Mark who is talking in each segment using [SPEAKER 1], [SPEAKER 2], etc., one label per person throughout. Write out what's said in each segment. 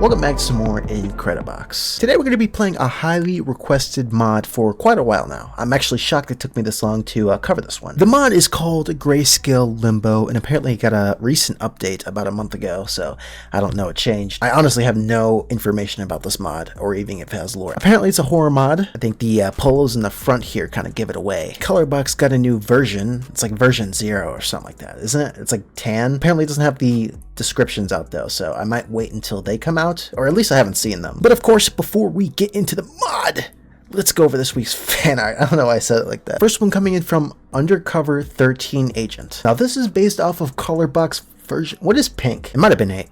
[SPEAKER 1] Welcome back to some more Incredibox. Today we're going to be playing a highly requested mod for quite a while now. I'm actually shocked it took me this long to cover this one. The mod is called Grayscale Limbo, and apparently it got a recent update about a month ago, so I don't know, it changed. I honestly have no information about this mod, or even if it has lore. Apparently it's a horror mod. I think the polos in the front here kind of give it away. Colorbox got a new version. It's like version 0 or something like that, isn't it? It's like tan. Apparently it doesn't have the descriptions out though, so I might wait until they come out, or at least I haven't seen them. But of course, before we get into the mod, let's go over this week's fan art. I don't know why I said it like that. First one coming in from Undercover 13 Agent. Now this is based off of Colorbox version. What is pink? It might have been 8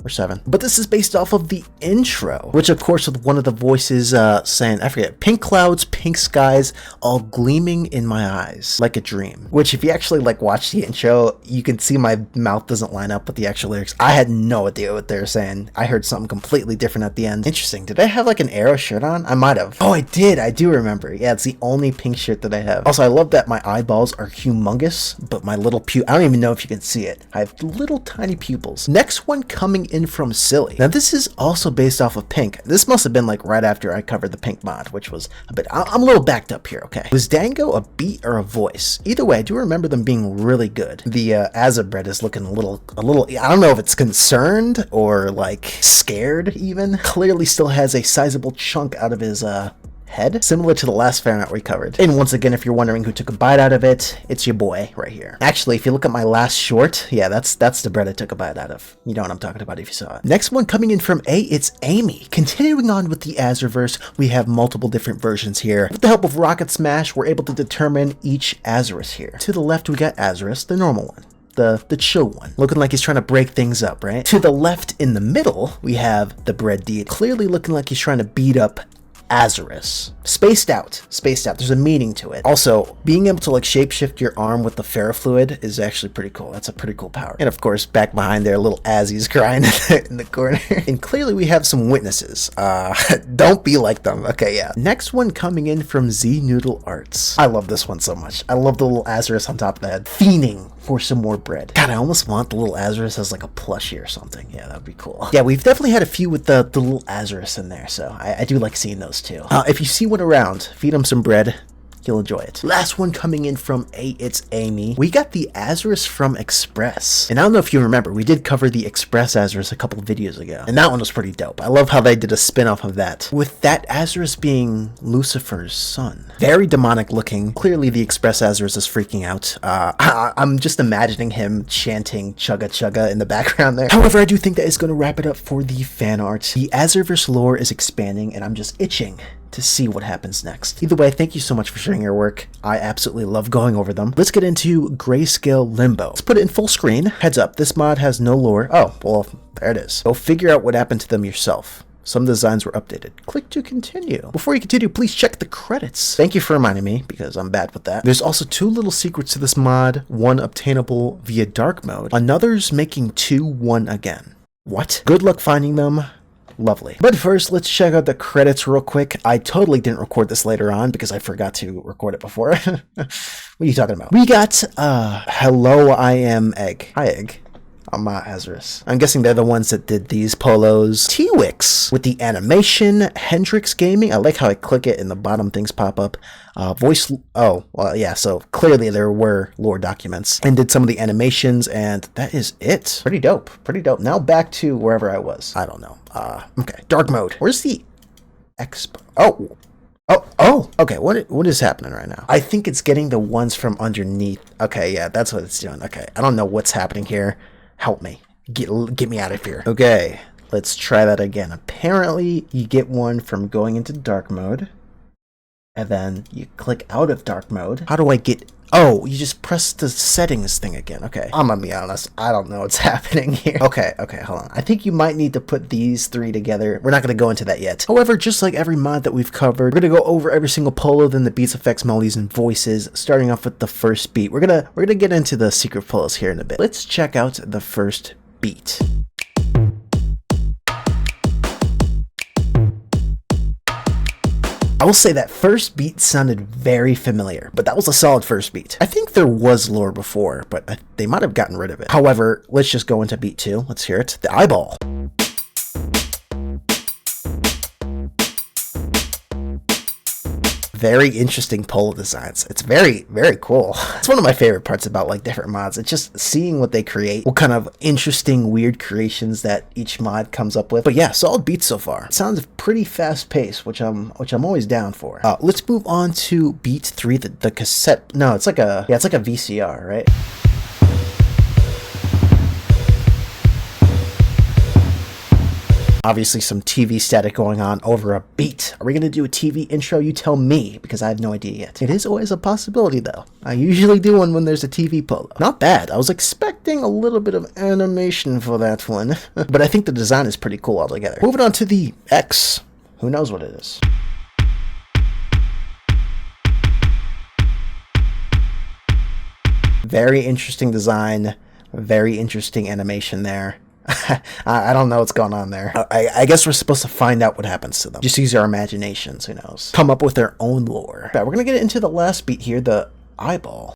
[SPEAKER 1] or 7, but this is based off of the intro, which of course with one of the voices saying, I forget, pink clouds, pink skies, all gleaming in my eyes like a dream. Which if you actually like watch the intro, you can see my mouth doesn't line up with the actual lyrics. I had no idea what they were saying. I heard something completely different at the end. Interesting. Did I have like an arrow shirt on? I might have. Oh, I did. I do remember. Yeah, it's the only pink shirt that I have. Also, I love that my eyeballs are humongous, but my little I don't even know if you can see it. I have little tiny pupils. Next one coming in from Silly. Now this is also based off of Pink. This must have been like right after I covered the Pink mod, which was a bit, I'm a little backed up here, okay. Was Dango a beat or a voice? Either way, I do remember them being really good. The Azarus is looking a little, I don't know if it's concerned or like scared even. Clearly still has a sizable chunk out of his head, similar to the last fan art we covered. And once again, if you're wondering who took a bite out of it, it's your boy right here. Actually, if you look at my last short, yeah, that's the bread I took a bite out of. You know what I'm talking about if you saw it. Next one coming in from it's Amy. Continuing on with the Azarverse, we have multiple different versions here. With the help of Rocket Smash, we're able to determine each Azarus here. To the left, we got Azarus, the normal one. The chill one, looking like he's trying to break things up, right? To the left in the middle, we have the Bread Deed, clearly looking like he's trying to beat up Azarus. Spaced out. There's a meaning to it. Also, being able to like shapeshift your arm with the ferrofluid is actually pretty cool. That's a pretty cool power. And of course, back behind there, little Azzy's crying in the corner. And clearly we have some witnesses. Don't be like them. Okay, yeah. Next one coming in from Z Noodle Arts. I love this one so much. I love the little Azarus on top of the head, fiending for some more bread. God, I almost want the little Azarus as like a plushie or something. Yeah, that'd be cool. Yeah, we've definitely had a few with the little Azarus in there, so I do like seeing those too. If you see one around, feed him some bread. You'll enjoy it. Last one coming in from it's Amy. We got the Azarus from Express. And I don't know if you remember, we did cover the Express Azarus a couple of videos ago. And that one was pretty dope. I love how they did a spin-off of that. With that Azarus being Lucifer's son. Very demonic looking. Clearly the Express Azarus is freaking out. I'm just imagining him chanting chugga chugga in the background there. However, I do think that is going to wrap it up for the fan art. The Azarverse lore is expanding and I'm just itching to see what happens next. Either way, thank you so much for sharing your work. I absolutely love going over them. Let's get into Grayscale Limbo. Let's put it in full screen. Heads up, this mod has no lore. Oh, well, there it is. Go figure out what happened to them yourself. Some designs were updated. Click to continue. Before you continue, please check the credits. Thank you for reminding me, because I'm bad with that. There's also 2 little secrets to this mod. One obtainable via dark mode. Another's making 2 one again. What? Good luck finding them. Lovely. But first, let's check out the credits real quick. I totally didn't record this later on because I forgot to record it before. What are you talking about? We got, Hello, I Am Egg. Hi, Egg. I'm Azarus. I'm guessing they're the ones that did these polos. T-Wix with the animation. Hendrix Gaming. I like how I click it and the bottom things pop up. Voice. Oh, well, yeah. So clearly there were lore documents and did some of the animations, and that is it. Pretty dope. Pretty dope. Now back to wherever I was. I don't know. Okay. Dark mode. Where's the expo? Oh, okay, what is happening right now? I think it's getting the ones from underneath. Okay, yeah, that's what it's doing. Okay, I don't know what's happening here. Help me. Get me out of here. Okay, let's try that again. Apparently, you get one from going into dark mode, and then you click out of dark mode. How do I get... Oh, you just press the settings thing again. Okay, I'm gonna be honest. I don't know what's happening here. Okay, hold on. I think you might need to put these 3 together. We're not gonna go into that yet. However, just like every mod that we've covered, we're gonna go over every single polo, then the beats, effects, melodies, and voices, starting off with the first beat. We're gonna get into the secret polos here in a bit. Let's check out the first beat. I will say that first beat sounded very familiar, but that was a solid first beat. I think there was lore before, but they might have gotten rid of it. However, let's just go into beat 2. Let's hear it. The eyeball. Very interesting polo designs. It's very, very cool. It's one of my favorite parts about like different mods. It's just seeing what they create, what kind of interesting, weird creations that each mod comes up with. But yeah, solid beats so far. It sounds pretty fast paced, which I'm always down for. Let's move on to beat 3, the cassette. No, it's like a VCR, right? Obviously some TV static going on over a beat. Are we going to do a TV intro? You tell me, because I have no idea yet. It is always a possibility, though. I usually do one when there's a TV polo. Not bad. I was expecting a little bit of animation for that one. But I think the design is pretty cool altogether. Moving on to the X. Who knows what it is? Very interesting design. Very interesting animation there. I don't know what's going on there. I guess we're supposed to find out what happens to them. Just use our imaginations, who knows. Come up with their own lore. Right, we're gonna get into the last beat here, the eyeball.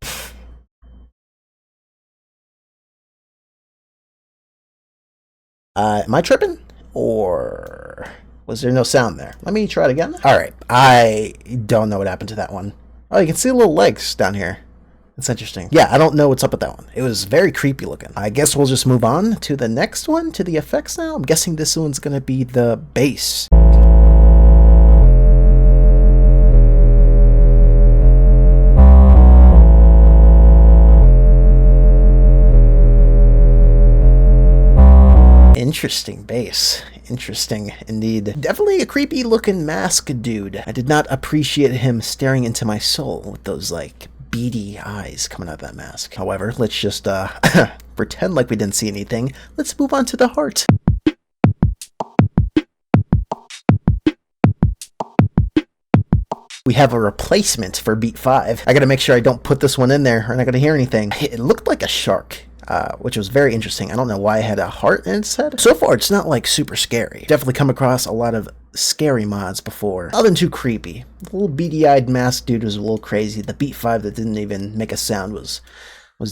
[SPEAKER 1] Am I tripping? Or was there no sound there? Let me try it again. Alright, I don't know what happened to that one. Oh, you can see little legs down here. It's interesting. Yeah, I don't know what's up with that one. It was very creepy looking. I guess we'll just move on to the next one, to the effects now. I'm guessing this one's gonna be the bass. Interesting bass. Interesting indeed. Definitely a creepy looking mask dude. I did not appreciate him staring into my soul with those like beady eyes coming out of that mask. However, let's just pretend like we didn't see anything. Let's move on to the heart. We have a replacement for beat 5. I gotta make sure I don't put this one in there or I'm not gonna hear anything. It looked like a shark. Which was very interesting. I don't know why it had a heart in its head. So far, it's not like super scary. Definitely come across a lot of scary mods before. Nothing too creepy. The little beady-eyed mask dude was a little crazy. The beat 5 that didn't even make a sound was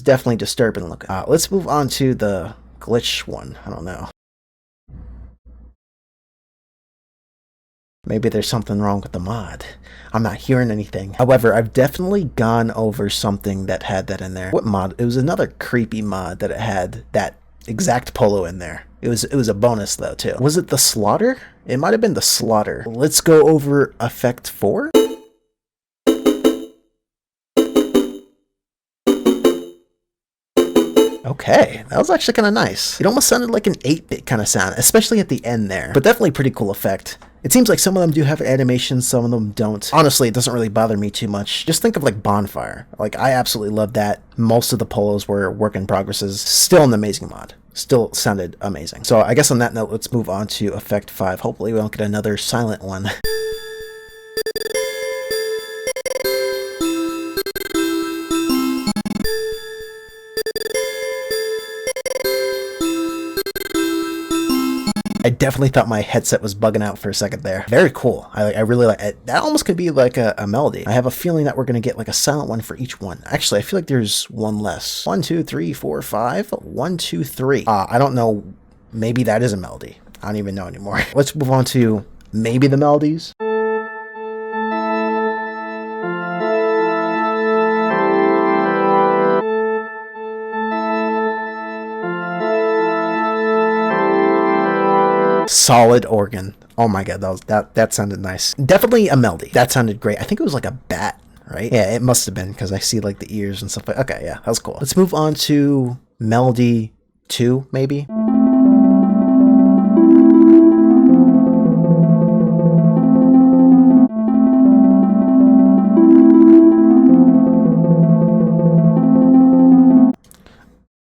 [SPEAKER 1] definitely disturbing looking. Let's move on to the glitch one. I don't know. Maybe there's something wrong with the mod. I'm not hearing anything. However, I've definitely gone over something that had that in there. What mod? It was another creepy mod that it had that exact polo in there. It was a bonus though too. Was it the slaughter? It might have been the slaughter. Let's go over effect 4. Okay, that was actually kind of nice. It almost sounded like an 8-bit kind of sound, especially at the end there. But definitely pretty cool effect. It seems like some of them do have animations, some of them don't. Honestly, it doesn't really bother me too much. Just think of like Bonfire. Like, I absolutely love that. Most of the polos were work in progresses. Still an amazing mod. Still sounded amazing. So I guess on that note, let's move on to effect 5. Hopefully we don't get another silent one. I definitely thought my headset was bugging out for a second there. Very cool. I really like it. That almost could be like a melody. I have a feeling that we're going to get like a silent one for each one. Actually, I feel like there's one less. 1, 2, 3, 4, 5. 1, 2, 3. I don't know. Maybe that is a melody. I don't even know anymore. Let's move on to maybe the melodies. Solid organ. Oh my god, that sounded nice. Definitely a melody. That sounded great. I think it was like a bat, right? Yeah, it must have been because I see like the ears and stuff like. Okay, yeah, that was cool. Let's move on to melody 2, maybe.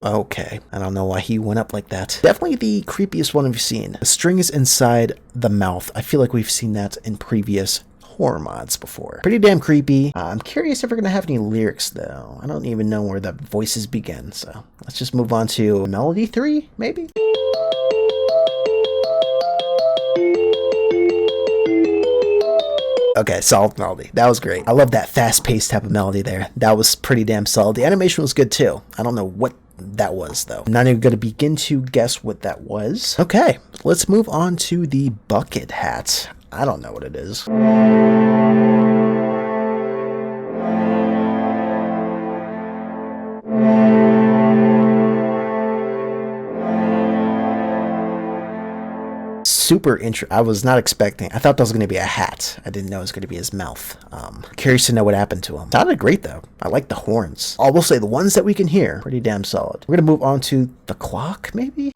[SPEAKER 1] Okay, I don't know why he went up like that. Definitely the creepiest one we've seen. The string is inside the mouth. I feel like we've seen that in previous horror mods before. Pretty damn creepy. I'm curious if we're gonna have any lyrics though. I don't even know where the voices begin, so let's just move on to melody 3, maybe? Okay, solid melody. That was great. I love that fast-paced type of melody there. That was pretty damn solid. The animation was good too. I don't know what that was though. I'm not even going to begin to guess what that was. Okay, let's move on to the bucket hat. I don't know what it is. super I was not expecting. I thought that was going to be a hat. I didn't know it was going to be his mouth. Curious to know what happened to him. Sounded great though. I like the horns. I will say the ones that we can hear, pretty damn solid. We're going to move on to the clock, maybe?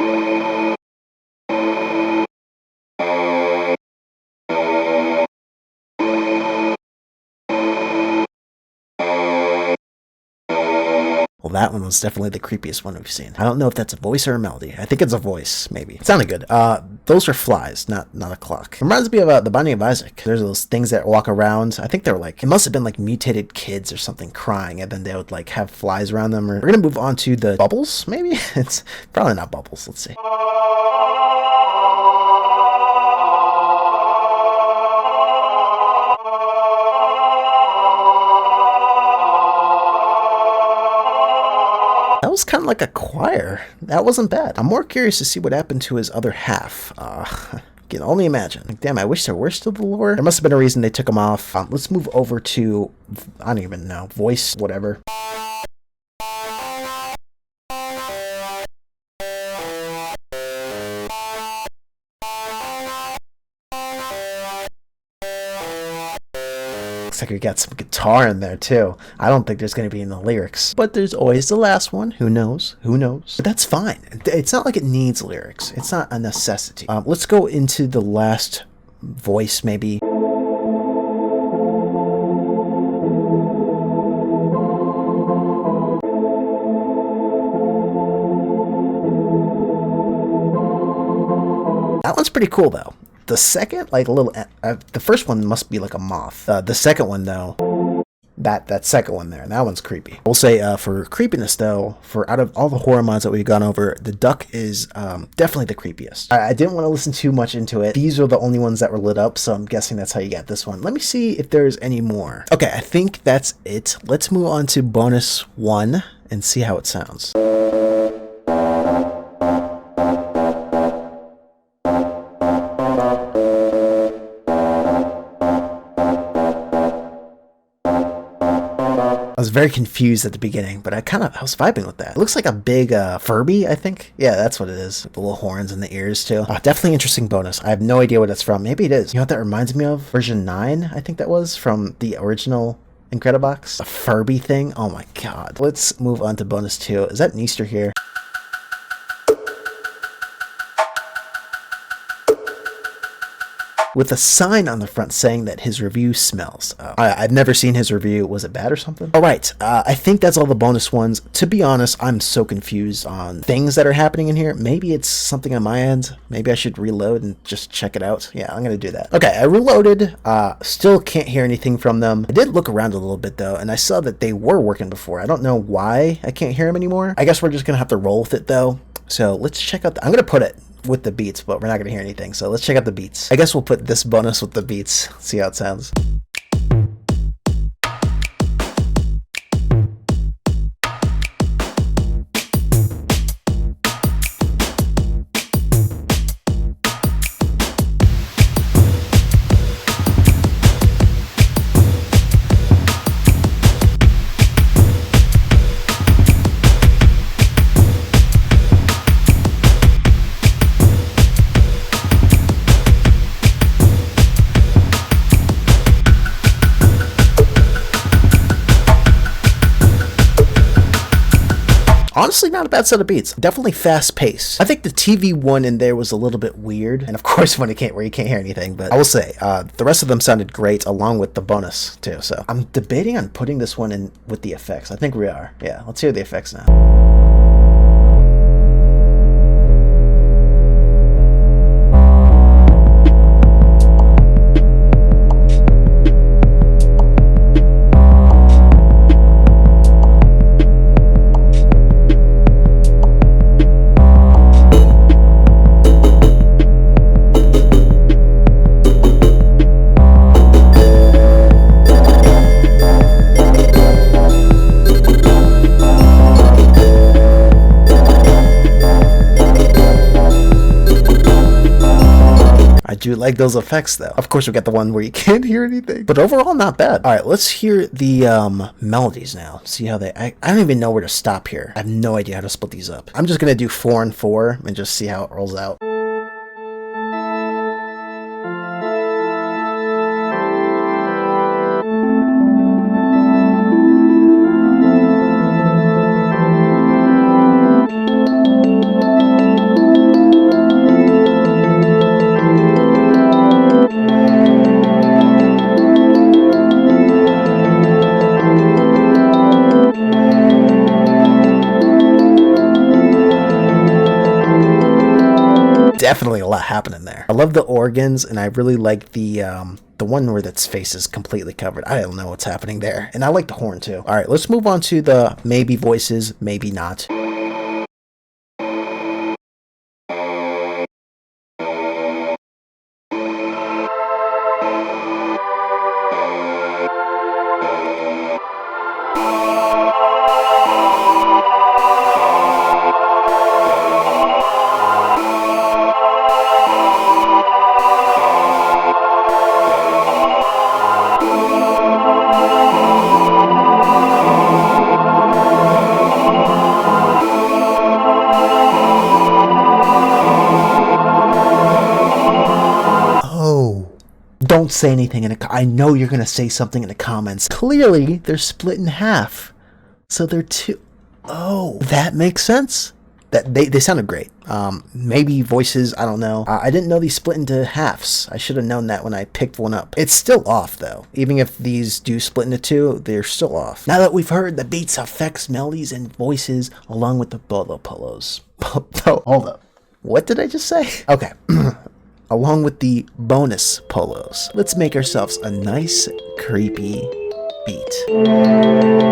[SPEAKER 1] Well, that one was definitely the creepiest one we've seen. I don't know if that's a voice or a melody. I think it's a voice, maybe. It sounded good. Those are flies, not a clock. It reminds me of the Binding of Isaac. There's those things that walk around. I think they're like, it must have been like mutated kids or something crying, and then they would like have flies around them. We're gonna move on to the bubbles, maybe? It's probably not bubbles. Let's see. That was kind of like a choir. That wasn't bad. I'm more curious to see what happened to his other half. Can only imagine. Like, damn, I wish there were still the lore. There must have been a reason they took him off. Let's move over to, I don't even know, voice, whatever. Looks like we got some guitar in there too. I don't think there's going to be in the lyrics, but there's always the last one. Who knows? Who knows? But that's fine. It's not like it needs lyrics. It's not a necessity. Let's go into the last voice, maybe. That one's pretty cool though. The second, like a little, the first one must be like a moth. The second one though, that second one there, that one's creepy. We'll say for creepiness though, for out of all the horror mods that we've gone over, the duck is definitely the creepiest. I didn't want to listen too much into it. These are the only ones that were lit up, so I'm guessing that's how you get this one. Let me see if there's any more. Okay, I think that's it. Let's move on to bonus 1 and see how it sounds. I was very confused at the beginning, but I was vibing with that. It looks like a big Furby, I think. Yeah, that's what it is. The little horns in the ears too. Definitely interesting bonus. I have no idea what it's from. Maybe it is. You know what that reminds me of? Version 9, I think that was, from the original Incredibox. A Furby thing. Oh my god. Let's move on to bonus 2. Is that an Easter here? With a sign on the front saying that his review smells. I've never seen his review. Was it bad or something? All right, I think that's all the bonus ones. To be honest, I'm so confused on things that are happening in here. Maybe it's something on my end. Maybe I should reload and just check it out. Yeah, I'm gonna do that. Okay, I reloaded. Still can't hear anything from them. I did look around a little bit though, and I saw that they were working before. I don't know why I can't hear them anymore. I guess we're just gonna have to roll with it though. So let's check out, I'm gonna put it with the beats, but we're not going to hear anything, so let's check out the beats. I guess we'll put this bonus with the beats, see how it sounds. Honestly, not a bad set of beats. Definitely fast paced. I think the TV one in there was a little bit weird, and of course where you can't hear anything, but I will say the rest of them sounded great along with the bonus too. So I'm debating on putting this one in with the effects. I think we are. Yeah, let's hear the effects now. I do like those effects though. Of course we got the one where you can't hear anything, but overall not bad. All right, let's hear the melodies now. See how they, I don't even know where to stop here. I have no idea how to split these up. I'm just gonna do 4 and 4 and just see how it rolls out. happening there. I love the organs, and I really like the one where its face is completely covered. I don't know what's happening there. And I like the horn too. All right, let's move on to the maybe voices, maybe not. Don't say anything I know you're gonna say something in the comments. Clearly, they're split in half. So they're two. Oh, that makes sense. That they sounded great. Maybe voices, I don't know. I didn't know these split into halves. I should have known that when I picked one up. It's still off though. Even if these do split into two, they're still off. Now that we've heard the beats, effects, melodies, and voices, along with the polos. Hold up. What did I just say? Okay. Along with the bonus polos, let's make ourselves a nice, creepy beat.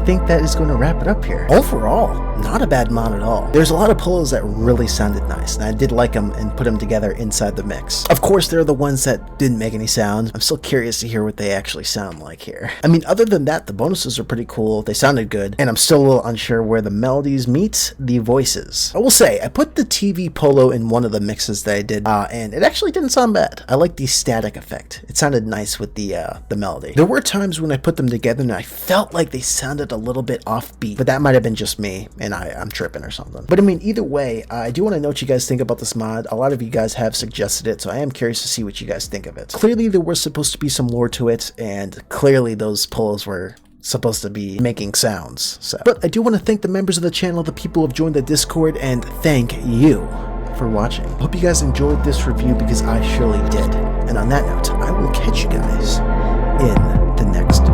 [SPEAKER 1] think that is going to wrap it up here. Overall, not a bad mod at all. There's a lot of polos that really sounded nice, and I did like them and put them together inside the mix. Of course, there are the ones that didn't make any sound. I'm still curious to hear what they actually sound like here. I mean, other than that, the bonuses are pretty cool. They sounded good, and I'm still a little unsure where the melodies meet the voices. I will say, I put the TV polo in one of the mixes that I did, and it actually didn't sound bad. I like the static effect. It sounded nice with the melody. There were times when I put them together and I felt like they sounded a little bit offbeat, but that might have been just me, and I'm tripping or something. But I mean, either way, I do want to know what you guys think about this mod. A lot of you guys have suggested it, so I am curious to see what you guys think of it. Clearly, there was supposed to be some lore to it, and clearly those polos were supposed to be making sounds. So, but I do want to thank the members of the channel, the people who have joined the Discord, and thank you for watching. Hope you guys enjoyed this review, because I surely did. And on that note, I will catch you guys in the next